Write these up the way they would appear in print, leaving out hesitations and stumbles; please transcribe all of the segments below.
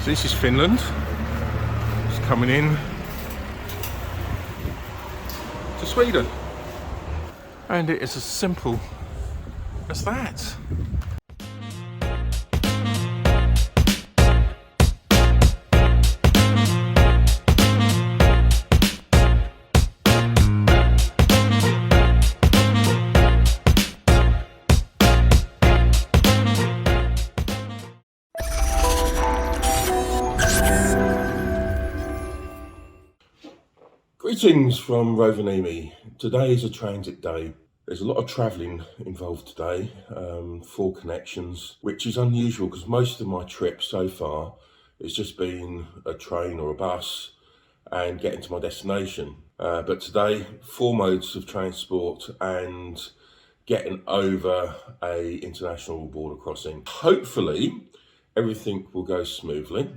So this is Finland. It's coming in to Sweden. And it is as simple as that. Greetings from Rovaniemi. Today is a transit day. There's a lot of travelling involved today, 4 connections, which is unusual because most of my trips so far has just been a train or a bus and getting to my destination. But today, 4 modes of transport and getting over a international border crossing. Hopefully, everything will go smoothly.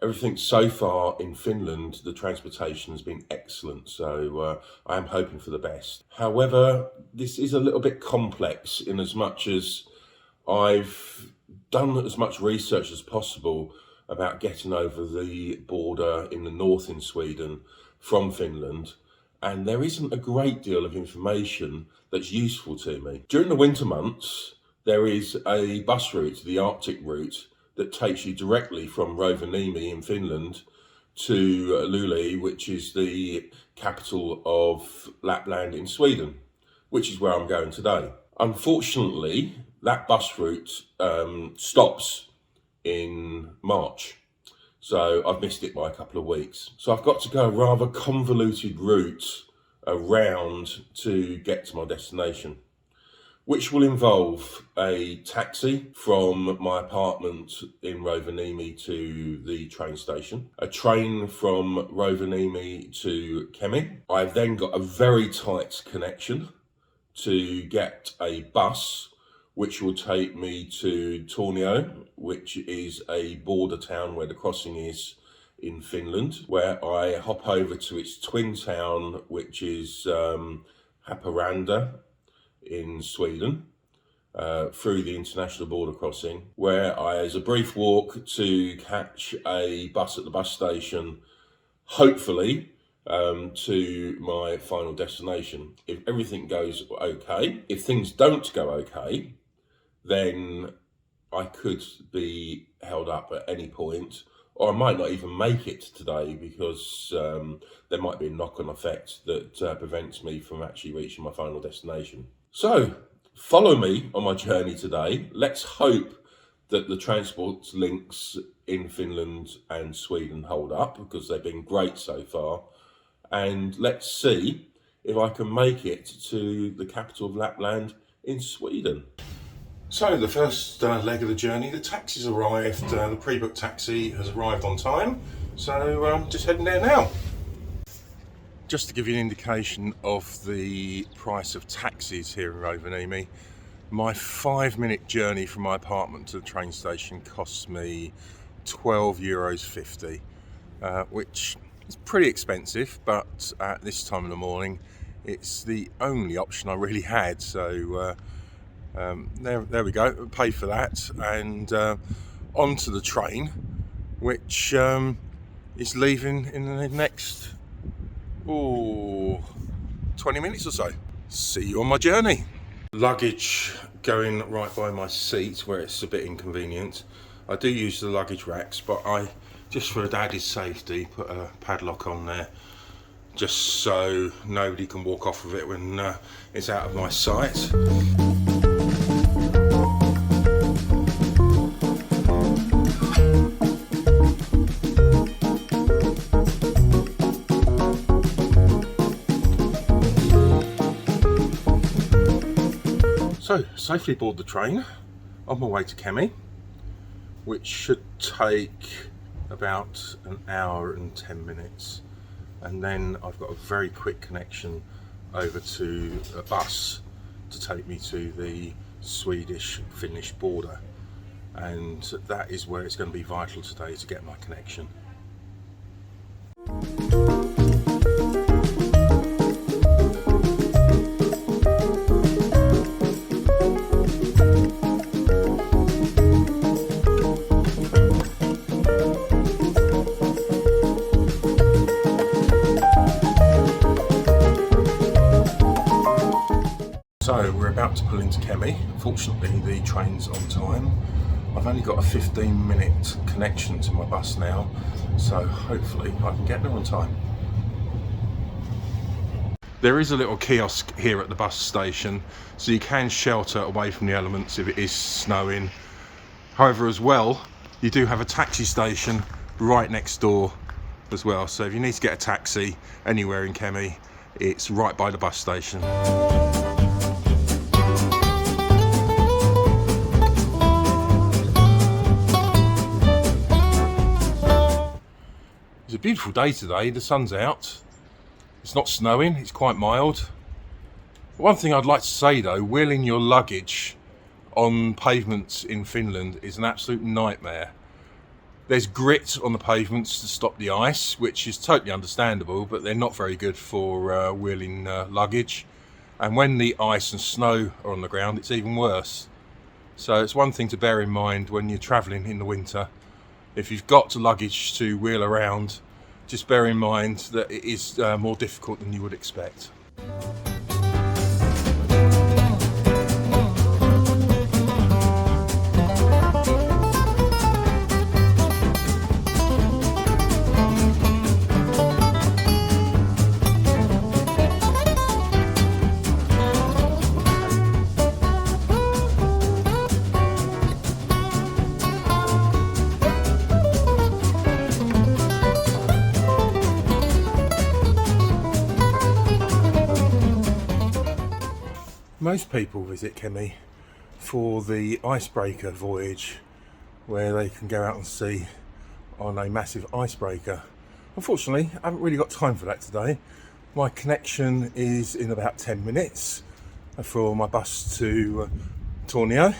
Everything so far in Finland, the transportation has been excellent, so I am hoping for the best. However, this is a little bit complex in as much as I've done as much research as possible about getting over the border in the north in Sweden from Finland, and there isn't a great deal of information that's useful to me. During the winter months, there is a bus route, the Arctic route, that takes you directly from Rovaniemi in Finland to Luleå, which is the capital of Lapland in Sweden, which is where I'm going today. Unfortunately, that bus route stops in March, so I've missed it by a couple of weeks. So I've got to go a rather convoluted route around to get to my destination, which will involve a taxi from my apartment in Rovaniemi to the train station, a train from Rovaniemi to Kemi. I've then got a very tight connection to get a bus, which will take me to Tornio, which is a border town where the crossing is in Finland, where I hop over to its twin town, which is Haparanda in Sweden, through the international border crossing, where there's a brief walk to catch a bus at the bus station, hopefully to my final destination. If everything goes okay, if things don't go okay, then I could be held up at any point, or I might not even make it today because there might be a knock-on effect that prevents me from actually reaching my final destination. So, follow me on my journey today. Let's hope that the transport links in Finland and Sweden hold up, because they've been great so far. And let's see if I can make it to the capital of Lapland in Sweden. So, the first leg of the journey, the taxi's arrived. The pre-booked taxi has arrived on time. So, just heading there now. Just to give you an indication of the price of taxis here in Rovaniemi, my 5-minute journey from my apartment to the train station costs me €12.50, which is pretty expensive, but at this time of the morning it's the only option I really had. So there we go, pay for that, and onto the train, which is leaving in the next 20 minutes or so. See you on my journey. Luggage going right by my seat where it's a bit inconvenient. I do use the luggage racks, but I, just for daddy's safety, put a padlock on there just so nobody can walk off of it when it's out of my sight. So, safely board the train, on my way to Kemi, which should take about an hour and 10 minutes. And then I've got a very quick connection over to a bus to take me to the Swedish-Finnish border. And that is where it's going to be vital today to get my connection. about to pull into Kemi. Fortunately, the train's on time. I've only got a 15-minute connection to my bus now, so hopefully I can get there on time. There is a little kiosk here at the bus station, so you can shelter away from the elements if it is snowing. However, as well, you do have a taxi station right next door as well, so if you need to get a taxi anywhere in Kemi, it's right by the bus station. It's a beautiful day today, the sun's out, it's not snowing, it's quite mild. One thing I'd like to say though, wheeling your luggage on pavements in Finland is an absolute nightmare. There's grit on the pavements to stop the ice, which is totally understandable, but they're not very good for wheeling luggage. And when the ice and snow are on the ground, it's even worse. So it's one thing to bear in mind when you're travelling in the winter. If you've got luggage to wheel around, just bear in mind that it is more difficult than you would expect. Most people visit Kemi for the icebreaker voyage, where they can go out and sea on a massive icebreaker. Unfortunately, I haven't really got time for that today. My connection is in about 10 minutes for my bus to Tornio.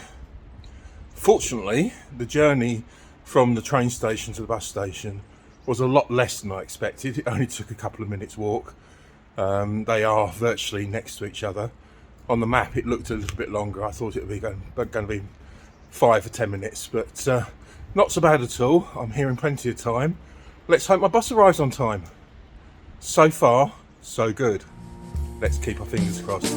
Fortunately, the journey from the train station to the bus station was a lot less than I expected. It only took a couple of minutes walk. They are virtually next to each other. On the map it looked a little bit longer. I thought it would be going to be 5 or 10 minutes, but not so bad at all. I'm here in plenty of time. Let's hope my bus arrives on time. So far, so good. Let's keep our fingers crossed.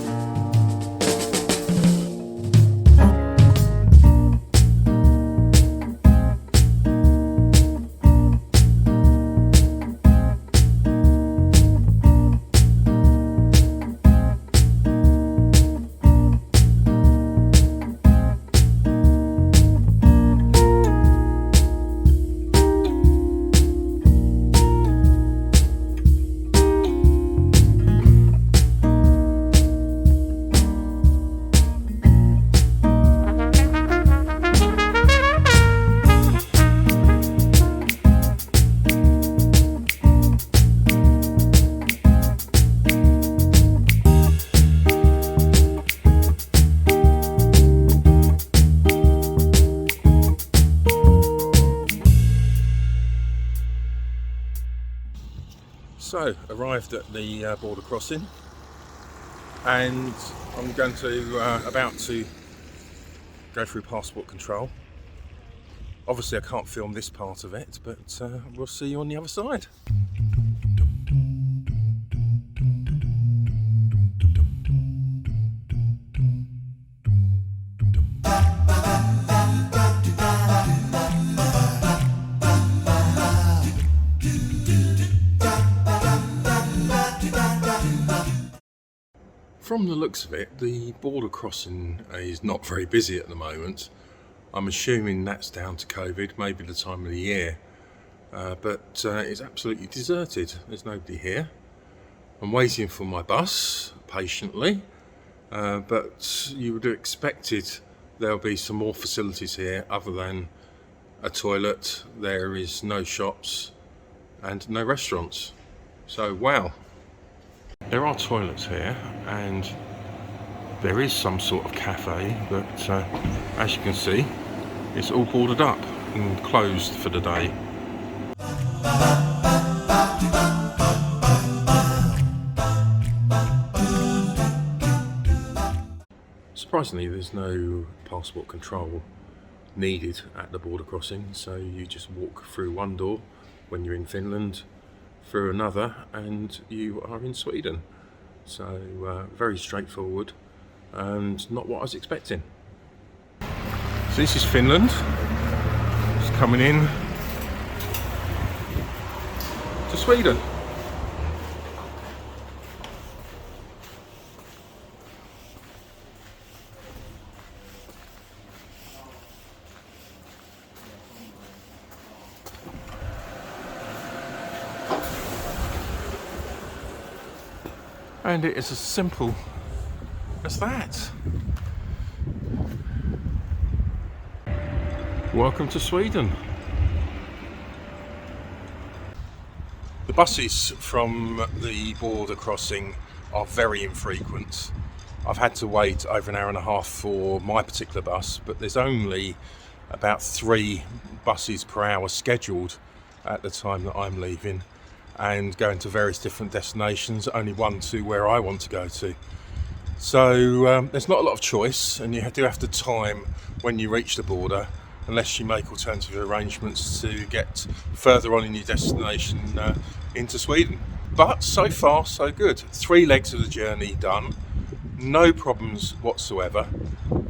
So, arrived at the border crossing, and I'm going to about to go through passport control. Obviously I can't film this part of it, but we'll see you on the other side. From the looks of it, the border crossing is not very busy at the moment. I'm assuming that's down to COVID, maybe the time of the year, but it's absolutely deserted. There's nobody here. I'm waiting for my bus patiently, but you would have expected there'll be some more facilities here other than a toilet. There is no shops and no restaurants. So wow. There are toilets here and there is some sort of cafe, but as you can see, it's all boarded up and closed for the day. Surprisingly, there's no passport control needed at the border crossing, so you just walk through one door when you're in Finland, through another, and you are in Sweden. So very straightforward. and not what I was expecting. So this is Finland. It's coming in to Sweden. And it is as simple as that. Welcome to Sweden. The buses from the border crossing are very infrequent. I've had to wait over an hour and a half for my particular bus, but there's only about 3 buses per hour scheduled at the time that I'm leaving and going to various different destinations, only one to where I want to go to. So there's not a lot of choice, and you do have to time when you reach the border, unless you make alternative arrangements to get further on in your destination into Sweden. But so far so good. 3 legs of the journey done, no problems whatsoever.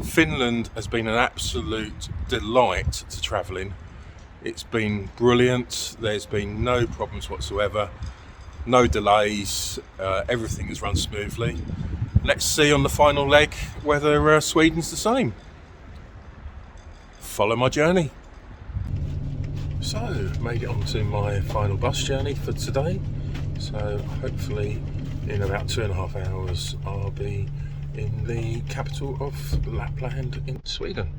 Finland has been an absolute delight to travel in. It's been brilliant. There's been no problems whatsoever, no delays, everything has run smoothly. Let's see on the final leg whether Sweden's the same. Follow my journey. So, made it onto my final bus journey for today. So hopefully in about 2.5 hours I'll be in the capital of Lapland in Sweden.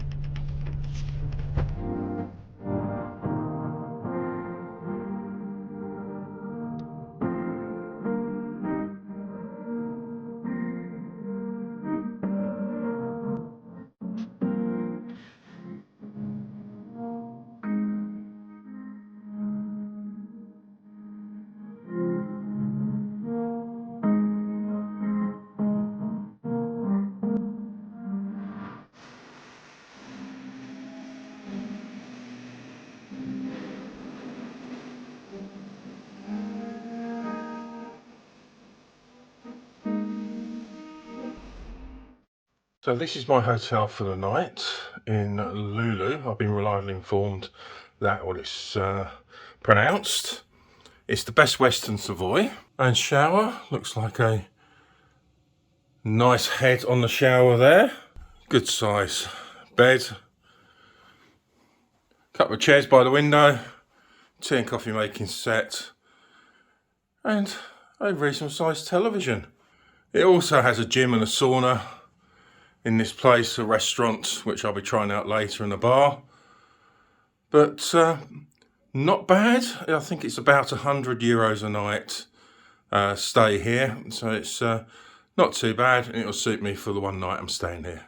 So this is my hotel for the night in Luleå. I've been reliably informed that what it's pronounced. It's the Best Western Savoy. And shower, looks like a nice head on the shower there. Good size bed. Couple of chairs by the window. Tea and coffee making set. And a reasonable sized television. It also has a gym and a sauna in this place, a restaurant, which I'll be trying out later, and a bar. But not bad. I think it's about €100 a night stay here. So it's not too bad, and it'll suit me for the one night I'm staying here.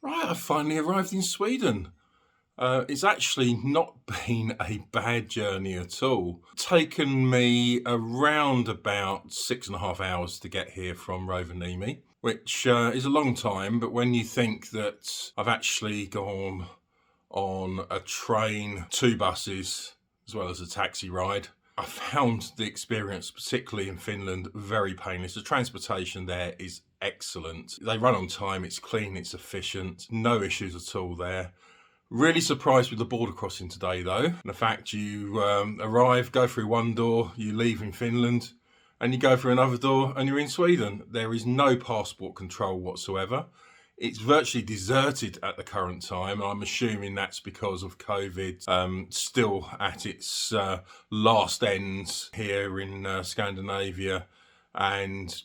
Right, I've finally arrived in Sweden. It's actually not been a bad journey at all. It's taken me around about 6.5 hours to get here from Rovaniemi, which is a long time, but when you think that I've actually gone on a train, 2 buses, as well as a taxi ride, I found the experience, particularly in Finland, very painless. The transportation there is excellent. They run on time, it's clean, it's efficient, no issues at all there. Really surprised with the border crossing today though. The fact you arrive, go through one door, you leave in Finland, and you go through another door and you're in Sweden. There is no passport control whatsoever. It's virtually deserted at the current time. I'm assuming that's because of COVID still at its last ends here in Scandinavia, and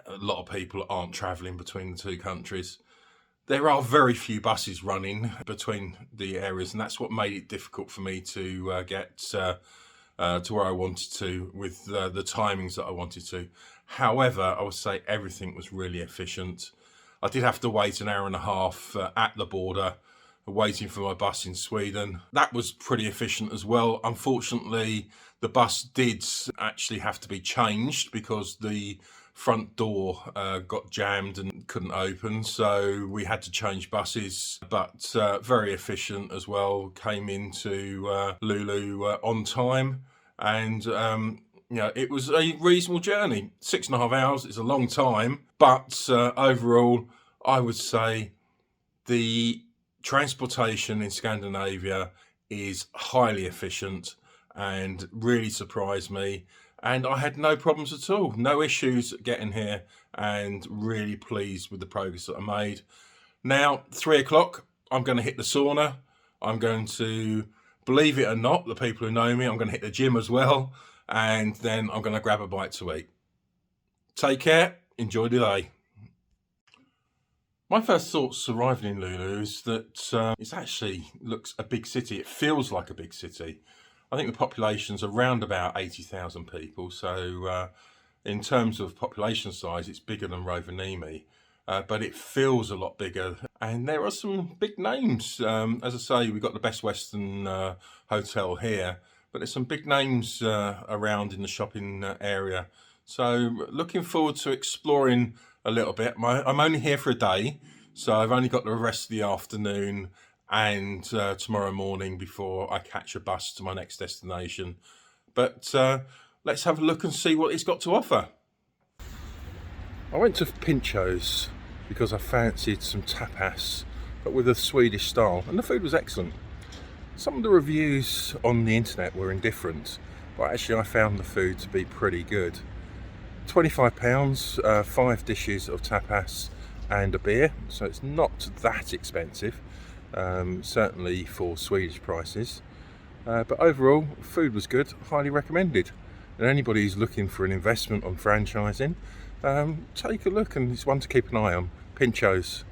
a lot of people aren't travelling between the 2 countries. There are very few buses running between the areas, and that's what made it difficult for me to get to where I wanted to with the timings that I wanted to. However, I would say everything was really efficient. I did have to wait an hour and a half at the border, waiting for my bus in Sweden. That was pretty efficient as well. Unfortunately, the bus did actually have to be changed because the front door got jammed and couldn't open, so we had to change buses, but very efficient as well. Came into Luleå on time, and You know, it was a reasonable journey. 6.5 hours is a long time, but overall, I would say the transportation in Scandinavia is highly efficient and really surprised me. And I had no problems at all, no issues getting here, and really pleased with the progress that I made. Now, 3 o'clock, I'm going to hit the sauna. I'm going to, believe it or not, the people who know me, I'm going to hit the gym as well. And then I'm going to grab a bite to eat. Take care. Enjoy the day. My first thoughts arriving in Luleå is that it actually looks a big city. It feels like a big city. I think the population's around about 80,000 people. So in terms of population size, it's bigger than Rovaniemi. But it feels a lot bigger. And there are some big names. As I say, we've got the Best Western Hotel here. But there's some big names around in the shopping area. So looking forward to exploring a little bit. I'm only here for a day, so I've only got the rest of the afternoon and tomorrow morning before I catch a bus to my next destination. But let's have a look and see what it's got to offer. I went to Pincho's because I fancied some tapas, but with a Swedish style, and the food was excellent. Some of the reviews on the internet were indifferent, but actually I found the food to be pretty good. £25, 5 dishes of tapas and a beer, so it's not that expensive, certainly for Swedish prices. But overall, food was good, highly recommended. And anybody who's looking for an investment on franchising, take a look, and it's one to keep an eye on. Pincho's.